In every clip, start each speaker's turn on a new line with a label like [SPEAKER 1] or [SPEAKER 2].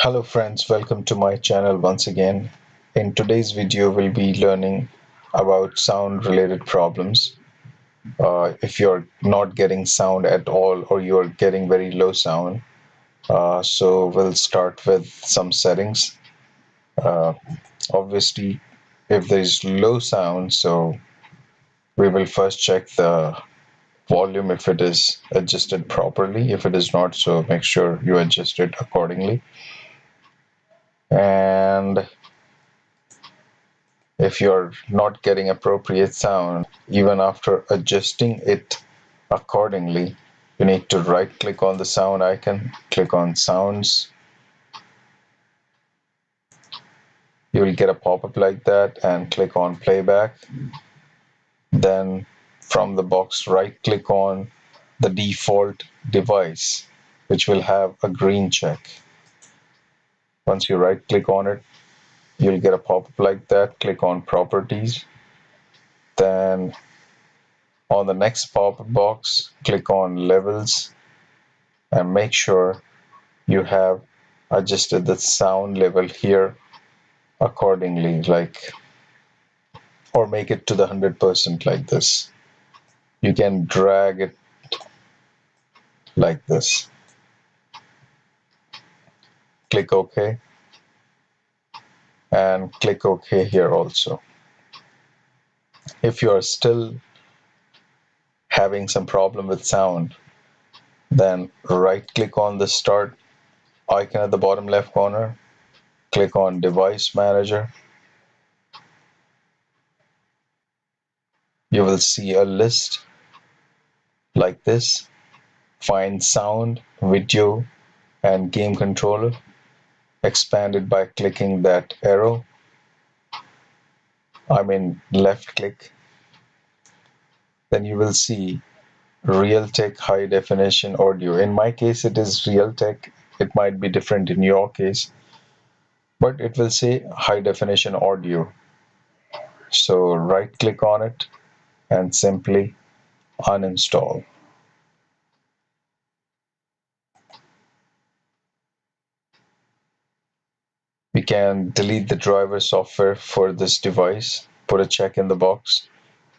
[SPEAKER 1] Hello friends, welcome to my channel once again. In today's video, we'll be learning about sound related problems. If you're not getting sound at all or you're getting very low sound, so we'll start with some settings. Uh, Obviously, if there's low sound, so we will first check the volume if it is adjusted properly. If it is not, so make sure you adjust it accordingly. And if you're not getting appropriate sound, even after adjusting it accordingly, you need to right click on the sound icon, click on sounds. You will get a pop-up like that and click on playback. Then from the box, right click on the default device, which will have a green check. Once you right click on it, you'll get a pop-up like that. Click on properties. Then on the next pop-up box, click on levels and make sure you have adjusted the sound level here accordingly, or make it to the 100% like this. You can drag it like this. Click OK and click OK here also. If you are still having some problem with sound, then right click on the start icon at the bottom left corner, click on device manager. You will see a list like this. Find sound, video, and game controller. Expand it by clicking that arrow. Left click. Then you will see Realtek high definition audio. In my case, it is Realtek. It might be different in your case, but it will say high definition audio. So right click on it and simply uninstall. We can delete the driver software for this device. Put a check in the box.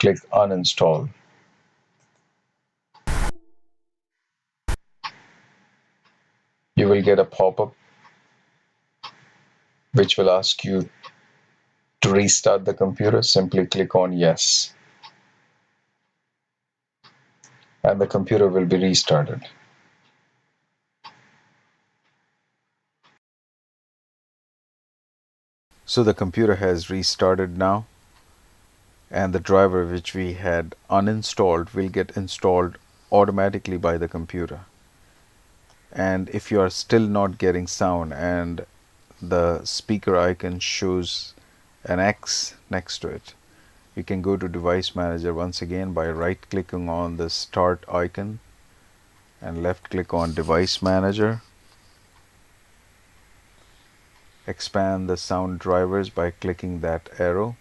[SPEAKER 1] Click uninstall. You will get a pop-up which will ask you to restart the computer. Simply click on yes, and the computer will be restarted. So the computer has restarted now, and the driver which we had uninstalled will get installed automatically by the computer. And if you are still not getting sound and the speaker icon shows an X next to it, you can go to device manager once again by right clicking on the start icon and left click on device manager. Expand the sound drivers by clicking that arrow.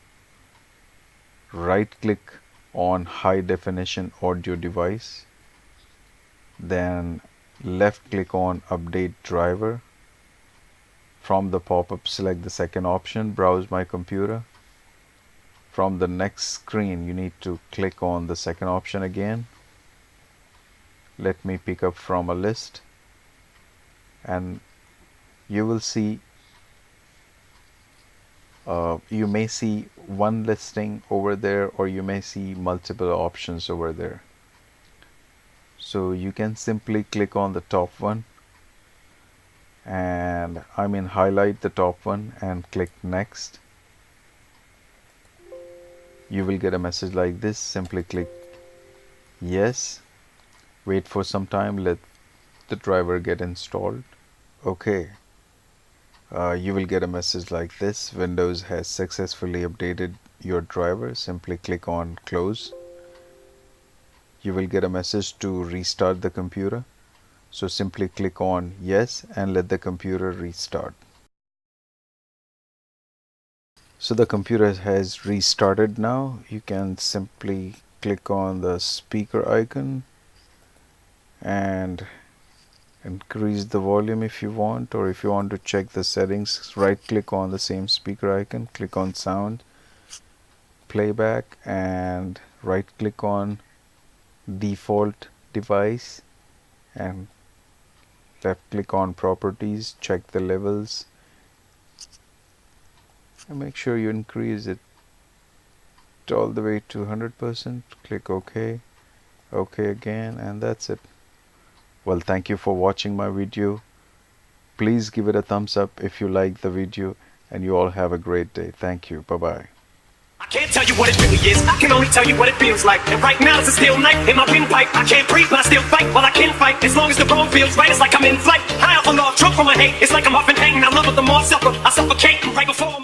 [SPEAKER 1] Right click on high definition audio device, then left click on update driver. From the pop-up, select the second option, browse my computer. From the next screen, you need to click on the second option again. Let me pick up from a list, and you will see you may see one listing over there, or you may see multiple options over there. So you can simply click on the top one and highlight the top one and click next. You will get a message like this. Simply click yes, wait for some time, let the driver get installed. Okay, you will get a message like this: Windows has successfully updated your driver. Simply click on close. You will get a message to restart the computer. So simply click on yes and let the computer restart. So the computer has restarted now. You can simply click on the speaker icon and increase the volume if you want, or if you want to check the settings, right click on the same speaker icon, click on sound, playback, and right click on default device and left click on properties, check the levels and make sure you increase it all the way to 100%. Click OK, OK again, and that's it. Well, thank you for watching my video. Please give it a thumbs up if you like the video, and you all have a great day. Thank you. Bye-bye.
[SPEAKER 2] I can't tell you what it really is, I can only tell you what it feels like. And right now it's a still night in my windpipe. I can't breathe but I still fight, well I can fight. As long as the road feels right, it's like I'm in flight. High off a log, drunk from my hate, it's like I'm off and hanging. I love it the more I suffer, I suffocate right before I'm